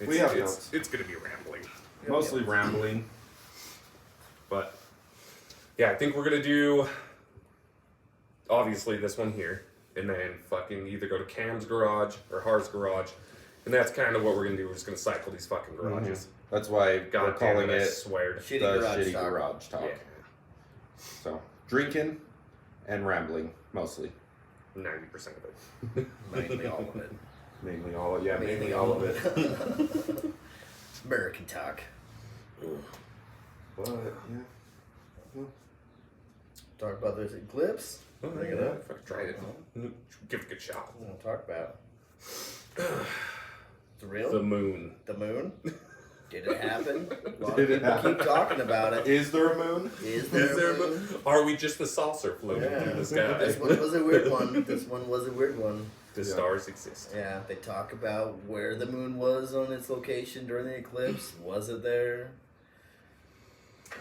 We have it's, notes. it's going to be rambling. Mostly rambling. But, yeah, I think we're going to do, obviously, this one here. And then fucking either go to Cam's garage or Har's garage. And that's kind of what we're going to do. We're just going to cycle these fucking garages. Mm-hmm. That's why God we're calling damn it, I it swear. Shitty the garage shitty talk. garage talk. Yeah. So, drinking and rambling, mostly. 90% of it. Mainly all of it. Mainly all of it. Yeah, mainly all of it. American talk. But, yeah. Talk about this eclipse. Oh, Bring yeah, it up. fucking try it. Give it a good shot. What we'll talk about. It's real? The moon. The moon? Did it happen? A lot Did of it people happen? keep talking about it. Is there a moon? Is there a moon? Are we just the saucer floating through the sky? This one was a weird one. This one was a weird one. The stars exist. Yeah, they talk about where the moon was on its location during the eclipse. Was it there?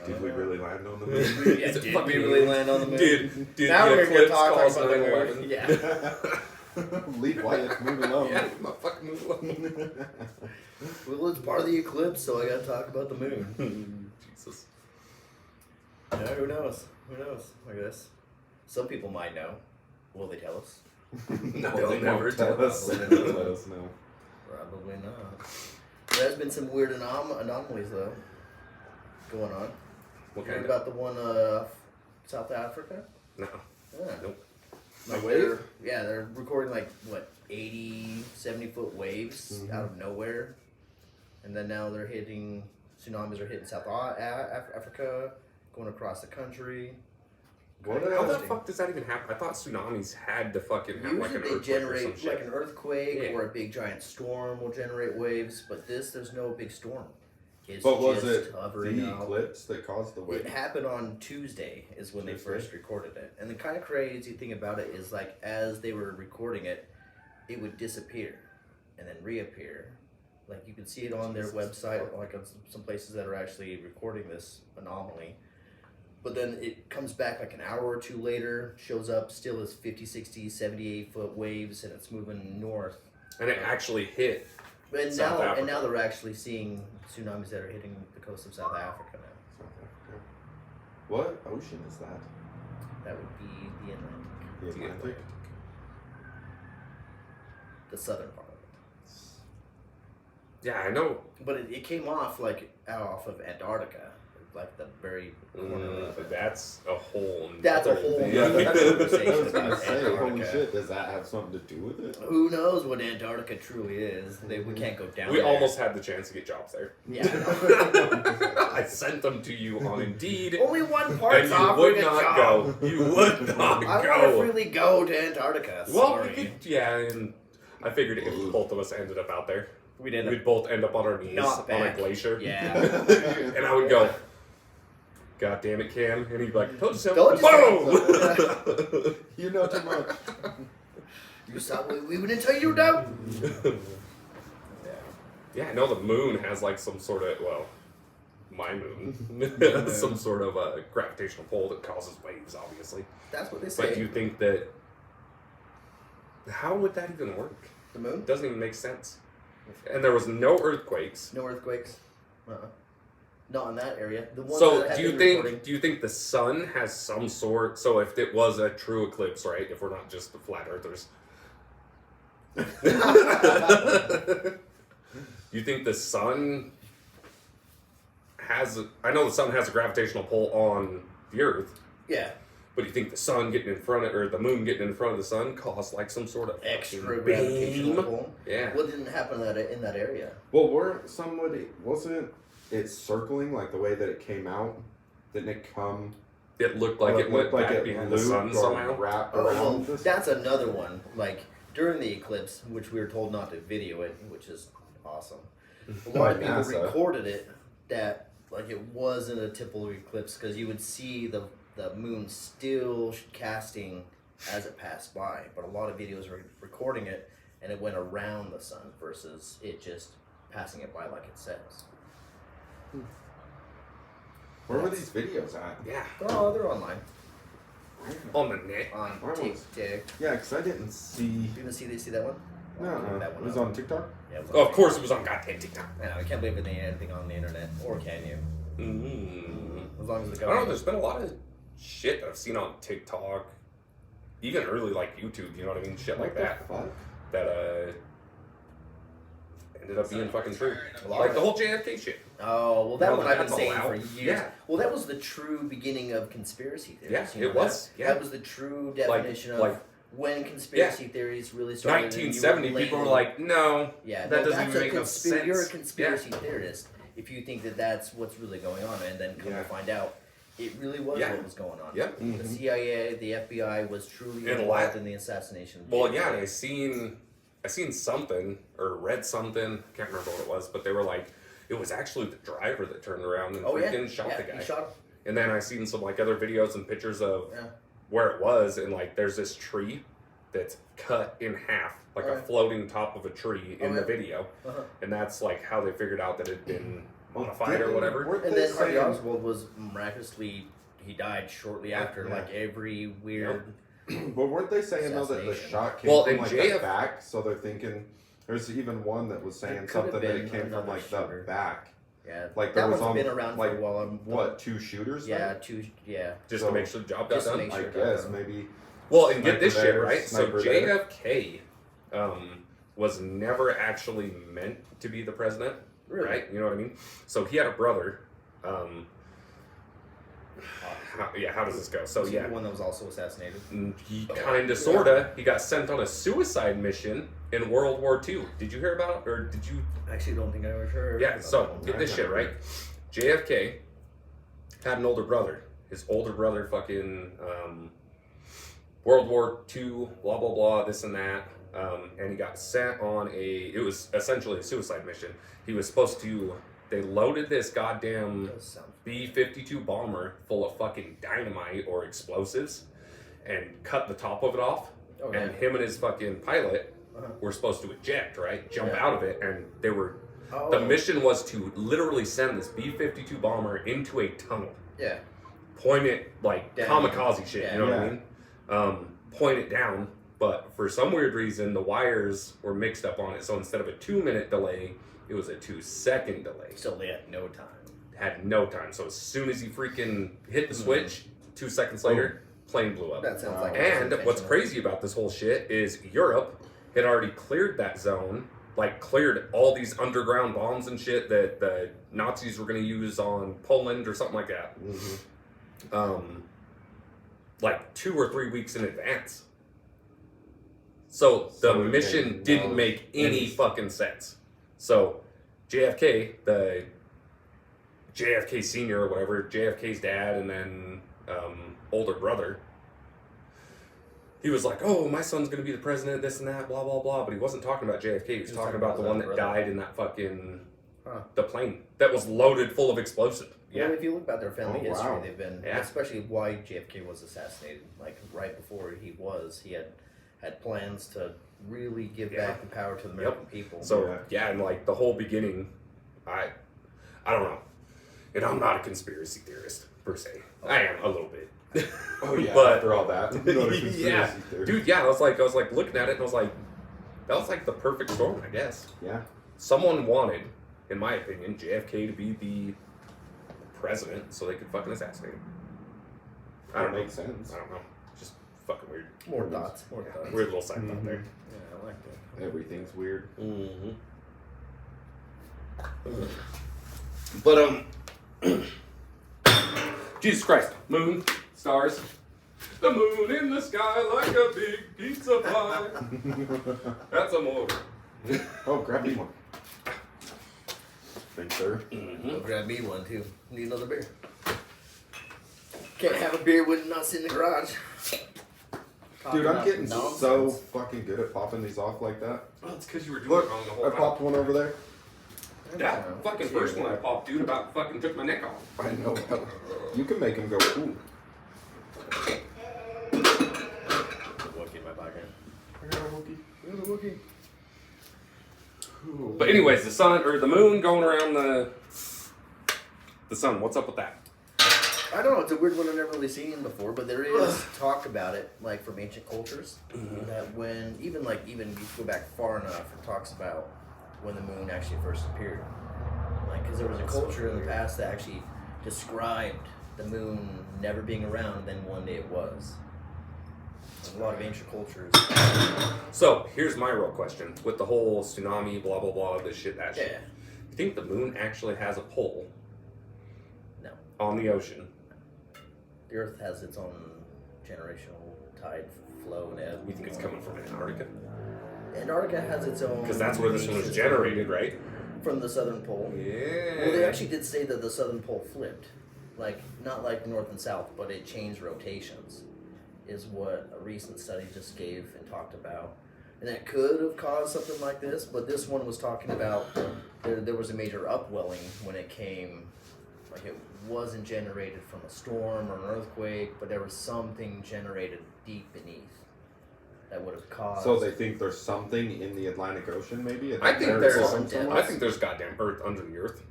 Did we really land on the moon? Yeah, Is it did fucking we really moon? land on the moon? Did Now the we're going to eclipse talk cause about the 9/11? moon. Yeah. Leave Wyatt's moon alone. Yeah, my fucking moon. Well, it's part of the eclipse, so I got to talk about the moon. Jesus. Yeah, who knows? Who knows? I guess. Some people might know. Will they tell us? No, They'll they never tell tell us. us. Let us know. Probably not. There's been some weird anomalies, though, going on. What Heard kind of? about the one South Africa? No. Yeah. Nope. Like wave? they're recording like, what, 80, 70-foot waves out of nowhere. And then now they're hitting, tsunamis are hitting South Africa, going across the country. What How the Interesting. fuck does that even happen? I thought tsunamis had to fucking have Usually like an they earthquake or some generate shit. like an earthquake Yeah. or a big giant storm will generate waves, but there's no big storm. It's But was just it hovering the out. eclipse that caused the It wave? happened on Tuesday is when they Tuesday. first recorded it. And the kind of crazy thing about it is like as they were recording it, it would disappear and then reappear. Like you can see it on their website, like on some places that are actually recording this anomaly. But then it comes back like an hour or two later, shows up still as 50, 60, 78-foot waves, and it's moving north. And it actually hit. And South now, Africa. they're actually seeing tsunamis that are hitting the coast of South Africa now. What ocean is that? That would be the Atlantic, The Atlantic? the southern part of it. Yeah, I know. But it came off off of Antarctica, like the very corner of But it. that's a whole. That's a other whole thing. nother I conversation was gonna about say, holy Antarctica. shit, does that have something to do with it? Who knows what Antarctica truly is? We can't go down We there. almost had the chance to get jobs there. Yeah. I sent them to you on Indeed. Only one And part's you offering would a not job. go. You would not I want to go. really go to Antarctica. Well, Sorry. we could, yeah, and I figured if both of us ended up out there, We'd end we'd up both end up on our knees not on back. a glacier. Yeah. And I would go, God damn it, Cam. And he'd be like, told you so. Told you Boom! You know too much. You saw we didn't tell you you were dumb. Yeah, I know the moon has like some sort of, well, my moon, some sort of a gravitational pull that causes waves, obviously. That's what they But do say. you think that, how would that even work? The moon? It doesn't even make sense. And there was no earthquakes. No earthquakes. Not in that area. The ones So that have do you been think recording- do you think the sun has some sort, so if it was a true eclipse, right, if we're not just the flat earthers, you think the sun has I know the sun has a gravitational pull on the earth, Yeah. but do you think the sun getting in front of, or the moon getting in front of the sun caused like some sort of Extra fucking gravitational beam? pull. Yeah. What didn't happen in that area? Well, wasn't it circling like the way that it came out? Didn't it come? It looked like it went back behind the sun looped or somehow. wrapped Oh, around well, this? that's another one. Like during the eclipse, which we were told not to video it, which is awesome. A lot of By people NASA. recorded it that like it wasn't a typical eclipse because you would see the moon still casting as it passed by, but a lot of videos were recording it and it went around the sun versus it just passing it by like it says. Where were these videos at? Yeah. Oh, they're online On the net. on Where was- TikTok. Yeah, because I didn't see. You didn't see that one? No, That it one was up. on TikTok. Yeah, it was Oh, on of course it was on goddamn TikTok. I know, I can't believe anything on the internet, or can you? As long as the I don't know. government. There's been a lot of shit that I've seen on TikTok, even early like YouTube. You know what I mean? Shit like What the that. fuck? That ended up being fucking true. A lot Like of the it. whole JFK shit. Oh, well, that Now one that I've been that's all saying out. for years. Yeah. Well, that was the true beginning of conspiracy theories. Yeah, you know it was. That? Yeah. That was the true definition of like- when conspiracy theories really started. and you 1970, were people were labeled- like, no, yeah, that no, doesn't that's even a make no sense. You're a conspiracy theorist if you think that that's what's really going on, and then come Yeah. to find out, it really was Yeah. what was going on. Yeah. Mm-hmm. The CIA, the FBI was truly And involved la- in the assassination. of Well, JFK. yeah, and I seen something or read something. Can't remember what it was, but they were like, it was actually the driver that turned around and Oh yeah, freaking shot yeah, the guy. He shot him. And then I seen some like other videos and pictures of Yeah. where it was, and like there's this tree that's cut in half, like a Alright. floating top of a tree in the Okay. video, Uh-huh. and that's like how they figured out that it'd been Well, modified or didn't- whatever. weren't And they then Harvey saying- Oswald was miraculously, he died shortly after, Yeah. like every weird. But weren't they saying though that the Assassination. shot came Well, from and like JF the back? So they're thinking there's even one that was saying It could've something that been it came from another like the shooter. back. Yeah, Like that there was one's on been around like for a while. what 2 shooters? Yeah, then? Just So- to make sure the job got just to done. make I sure. guess maybe. Well, and get this Sniper shit there, right. So sniper there. JFK was never actually meant to be the president, Really? right? You know what I mean? So he had a brother. How does this go? So Was he yeah, the one that was also assassinated. he kind of, sorta. He got sent on a suicide mission in World War II. Did you hear about it, or did you? I actually don't think I ever heard. Yeah. about that So one. get this shit right. JFK had an older brother. His older brother fucking World War II, blah blah blah, this and that, and he got sent on it was essentially a suicide mission. He was supposed to. They loaded this goddamn Does sound- B-52 bomber full of fucking dynamite or explosives, and cut the top of it off. Oh, And yeah. him and his fucking pilot Uh-huh. were supposed to eject, right? Jump Yeah. out of it, and they were. Oh. The mission was to literally send this B-52 bomber into a tunnel. Yeah. Point it like Down. kamikaze shit, you know what I mean? Point it down, but for some weird reason, the wires were mixed up on it. So instead of a 2-minute delay, it was a 2-second delay. So they had no time. Had no time. So as soon as he freaking hit the switch, 2 seconds later, plane blew up. That sounds like. it was And what's intentional. crazy about this whole shit is Europe had already cleared that zone, like cleared all these underground bombs and shit that the Nazis were going to use on Poland or something like that. Like 2 or 3 weeks in advance. So the So it mission didn't knows make any any- fucking sense. So JFK, the JFK senior or whatever, JFK's dad and then older brother, he was like, oh, my son's going to be the president, this and that, blah, blah, blah. But he wasn't talking about JFK. He was talking about the one that brother. died in that fucking, Huh. the plane that was loaded full of explosive. Well, Yeah. if you look about their family Oh, history, wow. they've been, Yeah. especially why JFK was assassinated. Like right before he had plans to really give Yeah. back the power to the American people. So, yeah, and like the whole beginning, I don't know. And I'm not a conspiracy theorist, per se. I am a little bit. Oh yeah. But- after all that, not a conspiracy yeah. theory. Dude, yeah, I was like looking at it and I was like, that was like the perfect storm, I guess. Yeah. Someone wanted, in my opinion, JFK to be the president so they could fucking assassinate him. I That don't know. makes sense. I don't know. Just fucking weird. more thoughts. More Yeah, thoughts. weird little side thought there. Yeah, I like that. Everything's weird. Mm-hmm. But Jesus Christ, moon, stars, the moon in the sky like a big pizza pie. That's a more. Oh, grab me one. Thanks, sir. Go grab me one too. Need another beer. Can't have a beer when not sit in the garage. Dude, I'm getting Nonsense. so fucking good at popping these off like that. Well, it's because you were doing Look, it wrong the whole I time. popped one over there. That fucking first one I popped, dude, about fucking took my neck off. I know. You can make him go, ooh. Wookie in my pocket. I got a Wookie. There's a Wookie. But anyways, the moon going around the sun. What's up with that? I don't know. It's a weird one I've never really seen before, but there is talk about it, like from ancient cultures, that when even you go back far enough, it talks about when the moon actually first appeared. Like, because there was a culture in the past that actually described the moon never being around, and then one day it was. A lot of ancient cultures. So here's my real question: with the whole tsunami, blah blah blah, this shit, that shit. Yeah. You think the moon actually has a pole? No. On the ocean. The Earth has its own generational tide flow and ebb. We think it's coming from Antarctica? Antarctica has its own. Because that's where this one was system generated, right? From the southern pole. Yeah. Well, they actually did say that the southern pole flipped, like not like north and south, but it changed rotations, is what a recent study just gave and talked about, and that could have caused something like this. But this one was talking about there was a major upwelling when it came, like it wasn't generated from a storm or an earthquake, but there was something generated deep beneath that would have caused. So they think there's something in the Atlantic Ocean, maybe? I think there's- there's goddamn Earth under the Earth.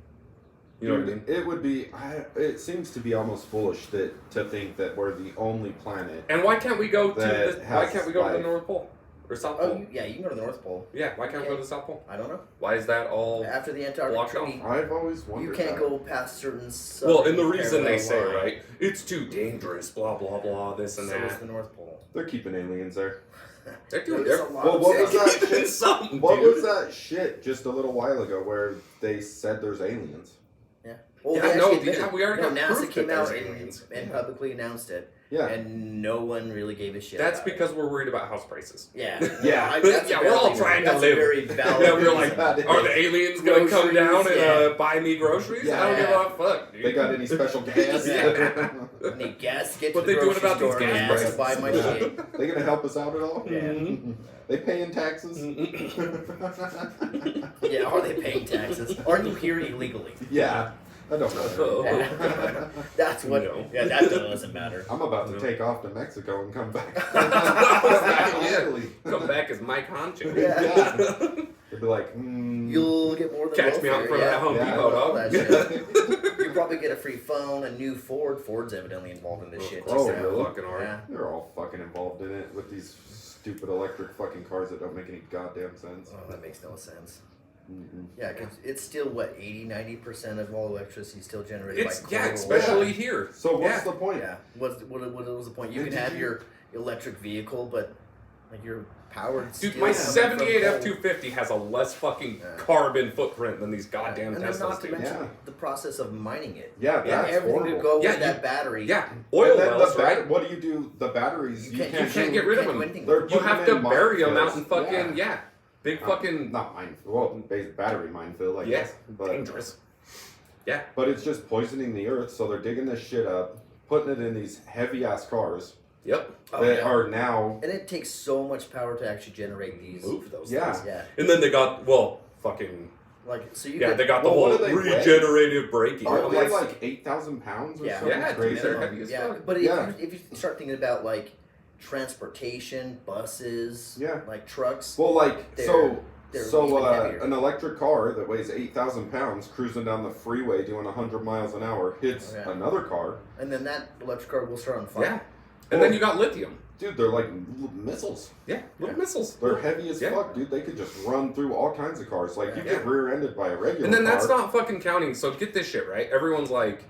You know what I mean? It would be. it seems to be almost foolish to think that we're the only planet. And why can't we go to That the? Why has can't we go to the life. North Pole or South Oh, Pole? yeah, you can go to the North Pole. Yeah, why can't we go to the South Pole? I don't know. Why is that all? After the Antarctic blocked off. Treaty, I've always you wondered. can't that. go past certain. Well, and the reason they parallel say, line. right, it's too dangerous, blah blah blah, this and So is that. the North Pole. They're keeping aliens there. They're doing There's their a lot Well, of what was stuff. that shit? something, What dude. was that shit just a little while ago where they said there's aliens? Well, Yeah, they no, actually admitted- yeah, we already got NASA proof came that out there's and, aliens. and Yeah. publicly announced it, Yeah. and no one really gave a shit. That's about because we're worried about house prices. it. Yeah, Yeah. that's Yeah, a we're all valid- trying to that's live. A very valid Yeah, we're like, reason. are the aliens gonna come Groceries, down and yeah. Buy me groceries? Yeah. I don't give a fuck, dude. They got any special gas? Yeah. Any gas? Get to What the they doing grocery about these store gas and prices? buy my Yeah. shit. They gonna help us out at all? Yeah. Mhm. They paying taxes? Yeah, are they paying taxes? Are you here illegally? Yeah. I don't know. Yeah. That's what. No. Yeah, that doesn't matter. I'm about to No. take off to Mexico and come back. Yeah. Come back as Mike Honcho. Yeah. They'd be like, You'll get more than Catch me out in front of that Home Yeah, Depot, all dog. that shit. You probably get a free phone, a new Ford. Ford's evidently involved in this shit. Oh, just now. really? Fucking hard. Yeah. They're all fucking involved in it with these stupid electric fucking cars that don't make any goddamn sense. Oh, that makes no sense. Mm-mm. Yeah, because it's still, what, 80-90% of all electricity is still generated It's by yeah, coal. especially here. So what's Yeah. the point? Yeah. What was the point? You Did can have you- your electric vehicle, but like you're powered. Dude, still my coming from 78 coal. F250 has a less fucking Yeah. carbon footprint than these goddamn And then Teslas not to do. mention Yeah. the process of mining it. Yeah, Yeah, that's Everything horrible. to go Yeah, with that battery. Yeah, oil And then wells, the right? What do you do? The batteries, You can't get rid of them. anything They're with You it. putting have them to in bury them out minefields. in fucking, yeah. Big fucking not mine. Well, battery minefield, I yeah, guess. But dangerous. Yeah, but it's just poisoning the earth. So they're digging this shit up, putting it in these heavy ass cars yep. Oh, that yeah. are now. And it takes so much power to actually generate these. Move those Yeah. things. Yeah. And then they got fucking Like so you yeah, could, they got the Well, whole what do they weigh? regenerative braking. Aren't I'm they like, like 8,000 pounds or Yeah. something Yeah, dude, crazy? they're heavy as yeah, fuck. but Yeah. if you start thinking about like transportation, buses, Yeah. like trucks, Well, like They're- so. they're So even heavier. an electric car that weighs 8,000 pounds cruising down the freeway doing 100 miles an hour hits Oh, yeah. another car. and then that electric car will start on fire. yeah. And then you got lithium. Dude, they're like missiles. Yeah, little Yeah. missiles. They're heavy as Yeah. fuck, dude. They could just run through all kinds of cars. Like, you Yeah. get rear-ended by a regular And then that's car. not fucking counting. So get this shit, right? Everyone's like,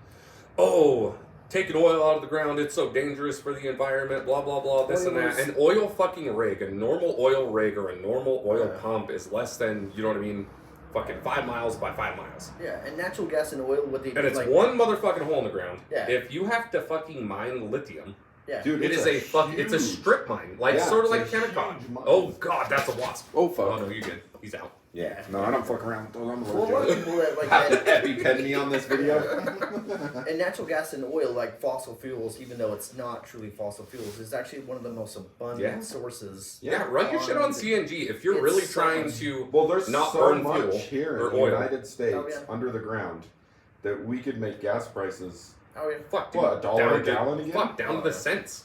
oh, taking oil out of the ground, it's so dangerous for the environment, blah, blah, blah, this and that. An oil fucking rig, a normal oil rig or a normal oil Yeah. pump is less than, you know what I mean, fucking 5 miles by 5 miles. Yeah, and natural gas and oil, what they do, And it's like, one motherfucking hole in the ground. Yeah. If you have to fucking mine lithium, yeah, Dude, it is it's a strip mine. Like, Yeah, sort of it's like a Kennecott. huge mine. Oh, God, that's a wasp. Oh, Oh, no, you good. He's out. Yeah. No, I don't fuck around with those. I'm Well, a lot of allergic. people that like Have to that, EpiPen me on this video. and natural gas and oil, like fossil fuels, even though it's not truly fossil fuels, is actually one of the most abundant Yeah. sources. Yeah, run your shit on CNG. If you're really It's trying so- to Well, there's not so burn much fuel here or in the oil. United States Oh, yeah. under the ground that we could make gas prices Oh yeah, fuck, dude, What, $1 down a to- gallon again? Fuck, down to Oh, the yeah. cents.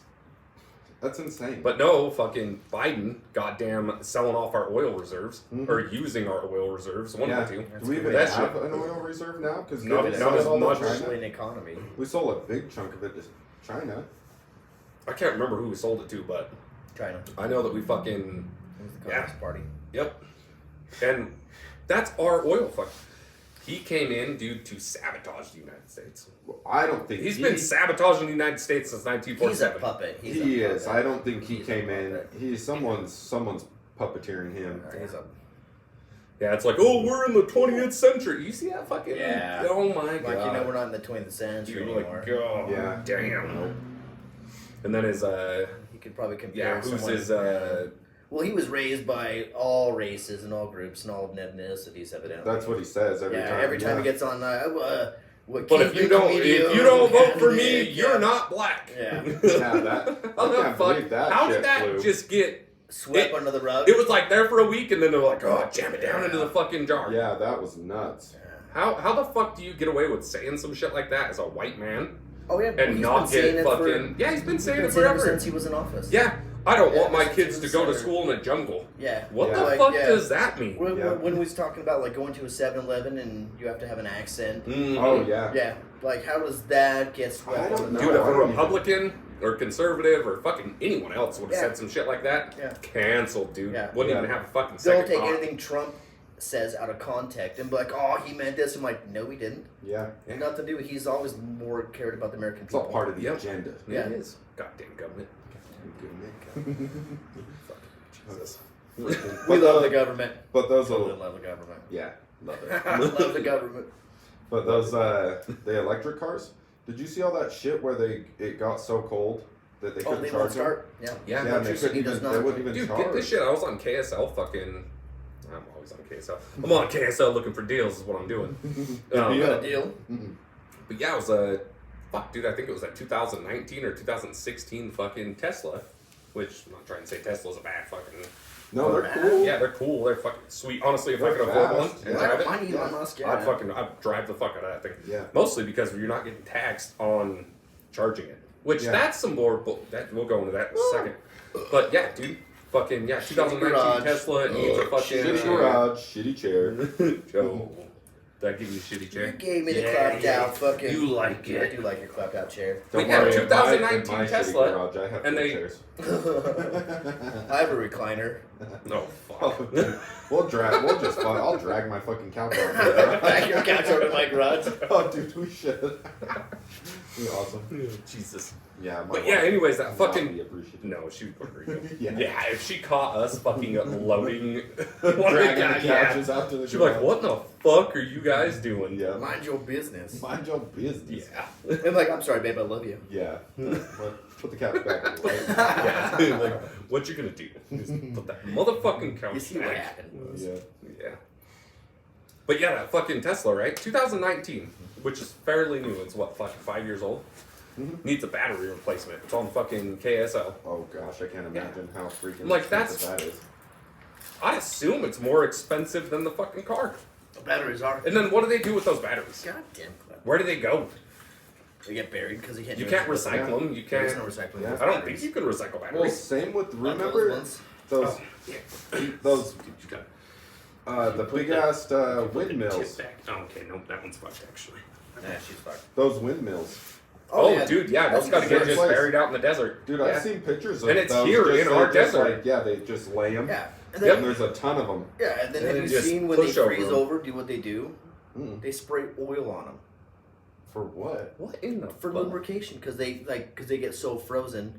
That's insane. But no, fucking Biden, goddamn, selling off our oil reserves or using our oil reserves. One of the two. Do we even That have shit- an oil reserve now? Because Not as much. Especially in economy. We sold a big chunk of it to China. I can't remember who we sold it to, but China. I know that we fucking It was the Communist Party. yep. And that's our oil fuck. He came in, dude, to sabotage the United States. Well, I don't think He's been sabotaging the United States since He's a 1947. puppet. He is. I don't think he He's a came in. puppet. He's someone's puppeteering him. He's a Yeah, it's like, oh, we're in the 20th century. You see that fucking? Yeah. Oh my god. like, you know, we're not in the 20th century You're anymore. like, God, Yeah. damn. And then his You could probably compare. yeah, who's someone, his Well, he was raised by all races and all groups and all ethnicities, evidently. That's what he says every time. Every time he gets on, what but if you don't vote for me, you're not black. Yeah. Yeah, that. How I the can't fuck? believe that. How shit did that flew. just get? Swept under the rug. It was like there for a week, and then they're like, oh, jam it down into the fucking jar. Yeah, that was nuts. How the fuck do you get away with saying some shit like that as a white man Oh yeah, and he's not been saying get it fucking? Yeah, he's been saying it ever forever. since he was in office. Yeah, I don't want my since kids he to was go to senator. school in a jungle. Yeah. What Yeah. the Like, fuck yeah. does that mean? When, Yeah. when we was talking about like going to a 7-Eleven and you have to have an accent. Mhm. Oh yeah. Yeah. Like how does that get I swept don't under the know. Dude, if I a don't Republican or conservative or fucking anyone else would have Yeah. said some shit like that, Yeah. canceled, dude. Yeah. Wouldn't Yeah. even have a fucking Don't second take thought. anything Trump says out of context and be like, oh, he meant this. I'm like, no, he didn't. Yeah. Yeah. Nothing to do. He's always more cared about the American It's people. all part of the Yep. agenda. Yeah. It is. Goddamn government. Jesus. We love the government. But those Totally will, love the government. yeah, love it. love the government. But those the electric cars. Did you see all that shit where it got so cold that they Oh, couldn't they charge won't them? start. Yeah. Yeah, Yeah, and they electricity couldn't does even. not- They wouldn't even dude, charge. get this shit. I was on KSL fucking. I'm always on KSL. I'm on KSL looking for deals is what I'm doing. You got Yeah. a deal? But yeah, it was fuck, dude, I think it was that 2019 or 2016 fucking Tesla. Which, I'm not trying to say Tesla's a bad fucking... No, they're cool. Yeah, they're cool. They're fucking sweet. Honestly, if I They're could afford one fast. and Yeah. drive it, Mine Elon Musk, yeah. I'd drive the fuck out of that thing. Yeah. Mostly because you're not getting taxed on charging it. Which, Yeah. that's some more... That, we'll go into that in a second. But yeah, dude. Fucking, yeah, 2019 garage. Tesla. It needs a fucking... Shitty garage, shitty chair. Joe. Did I give you a shitty You chair? gave me the Yeah, clapped yeah. out fucking. You like I it. do like your clapped out chair. Don't yeah, worry, in my 2019 shitty Tesla, garage, I have and good they- chairs. I have a recliner. No, Oh, fuck. dude. I'll drag my fucking couch out. Back your couch over to my garage. Oh, dude, we should. Be awesome. Jesus. Yeah, my But yeah, wife anyways, that would not fucking... be appreciative. No, she would agree. Yeah. Yeah, if she caught us fucking loading one of the Dragging guys, the yeah. couches out to the She'd be like, garage. what the fuck are you guys doing? Yeah. Mind your business. Mind your business. Yeah. I'm like, I'm sorry, babe, I love you. Yeah. Well, put the couch back on the way. Yeah. Like, what you gonna do? Just put that motherfucking couch You see what back. happened was. Yeah. Yeah. But yeah, that fucking Tesla, right? 2019, which is fairly new. It's what, fucking 5 years old? Mhm. Needs a battery replacement. It's on fucking KSL. Oh gosh, I can't imagine how freaking Like, expensive that's- that is. I assume it's more expensive than the fucking car. The batteries are. And then what do they do with those batteries? Goddamn clever. Where do they go? They get buried because you can't. You do can't anything with them. recycle them. You There's can't. no recycling. Yeah. those I don't think batteries. you can recycle Well, batteries. same with Not those remember ones. those Oh, yeah. those You got- the put big the- ass put the windmills. tip back. Oh, okay, no, that one's fucked actually. Nah, she's fucked. Those windmills. Oh, dude, yeah, That's those got to a get good just place. buried out in the desert. Dude, yeah. I've seen pictures of And it's those. here just- in they our just, desert. Like, yeah, they just lay them. Yeah. And Yep. then, And there's a ton of them. yeah, and then And have then you just seen when they push over freeze them. over? Do what they do? Mm. They spray oil on them For what? What in the for fuck? lubrication because they get so frozen,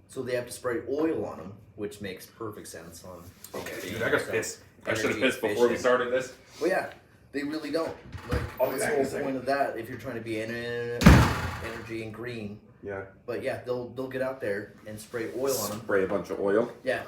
so they have to spray oil on them, which makes perfect sense on. Okay, dude, I got pissed. I should have Energy pissed before we efficient. started this. Well, yeah, they really don't. Like, I'll that's be back the in a whole second. point of that. If you're trying to be energy and green, Yeah. but yeah, they'll get out there and spray oil on them. Spray a bunch of oil. Yeah,